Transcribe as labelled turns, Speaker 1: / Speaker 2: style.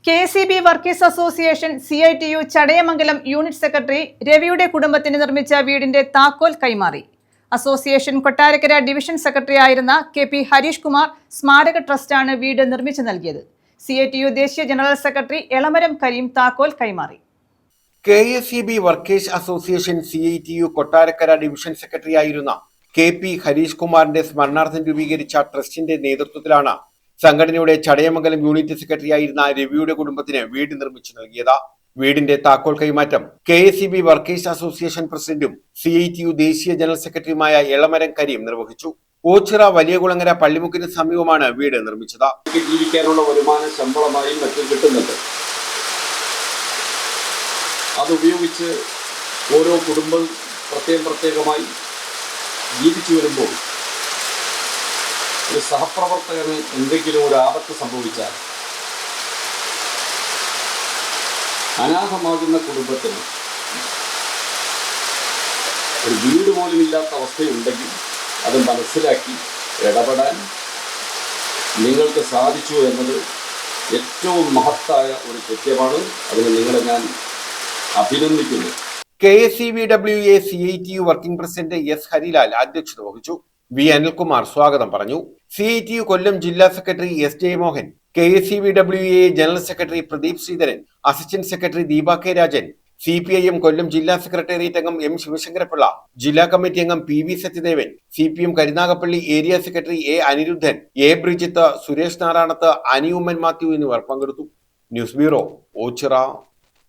Speaker 1: KCB workers association CITU Chadayamangalam unit secretary രവിയുടെ കുടുംബത്തിന് നിർമ്മിച്ച വീടിന്റെ താക്കോൽ കൈമാറി. അസോസിയേഷൻ കൊട്ടാരക്കര ഡിവിഷൻ സെക്രട്ടറി ആയിരുന്ന KP ഹരീഷ് കുമാർ സ്മാരക ട്രസ്റ്റാണ് വീട് നിർമ്മിച്ചു നൽകിയത്. CITU ദേശീയ ജനറൽ സെക്രട്ടറി എളമരം കരീം താക്കോൽ കൈമാറി.
Speaker 2: KCB workers association CITU Kottarakkara division secretary ആയിരുന്ന KP ഹരീഷ് കുമാറിന്റെ സ്മരണാർത്ഥം രൂപീകരിച്ച ട്രസ്റ്റിന്റെ നേതൃത്വത്തിലാണ് സംഘടനയുടെ ചടയമംഗലം യൂണിറ്റ് സെക്രട്ടറി ആയിരുന്ന രവിയുടെ കുടുംബത്തിന് വീട് നിർമ്മിച്ചു നൽകിയത്. വീടിന്റെ താക്കോൽ കൈമാറ്റം KCB വർക്കേഴ്സ് അസോസിയേഷൻ പ്രസിഡന്റും CITU ദേശീയ ജനറൽ സെക്രട്ടറിയുമായ എളമരം കരീം നിർവഹിച്ചു. ഓച്ചിറ വലിയകുളങ്ങര പള്ളിമുക്കിന് സമീപമാണ് വീട് നിർമ്മിച്ചത്.
Speaker 3: ജീവിക്കാനുള്ള വരുമാനം ശമ്പളമായും മറ്റും കിട്ടുന്നുണ്ട്. അതുപയോഗിച്ച് ഓരോ കുടുംബം പ്രത്യേകമായി ജീവിച്ചു വരുമ്പോൾ ഒരു സഹപ്രവർത്തകന് എന്തെങ്കിലും ഒരു ആപത്ത് സംഭവിച്ചാൽ അനാഥമാകുന്ന കുടുംബത്തിന് ഒരു വീട് പോലും ഇല്ലാത്ത അവസ്ഥയുണ്ടെങ്കിൽ അത് മനസ്സിലാക്കി ഇടപെടാൻ നിങ്ങൾക്ക് സാധിച്ചു എന്നത് ഏറ്റവും മഹത്തായ ഒരു കൃത്യമാണ്. അതിന് നിങ്ങളെ ഞാൻ അഭിനന്ദിക്കുന്നു.
Speaker 2: KCBWA CITU working president S Harilal അധ്യക്ഷത വഹിച്ചു. V അനിൽകുമാർ സ്വാഗതം പറഞ്ഞു. CITU കൊല്ലം ജില്ലാ secretary S Jayamohan, KCBWA general secretary Pradeep Sreedharan, assistant secretary Deepa K Rajan, CPIM Kollam ജില്ലാ സെക്രട്ടേറിയറ്റ് അംഗം M ശിവശങ്കരപിള്ള, ജില്ലാ കമ്മിറ്റി അംഗം PV Sathyadevan, CPM Karunagappally area secretary A Anirudhan, A Brijith, Suresh Narayanath, Ani Oommen Mathew എന്നിവർ പങ്കെടുത്തു. News bureau, Ochira.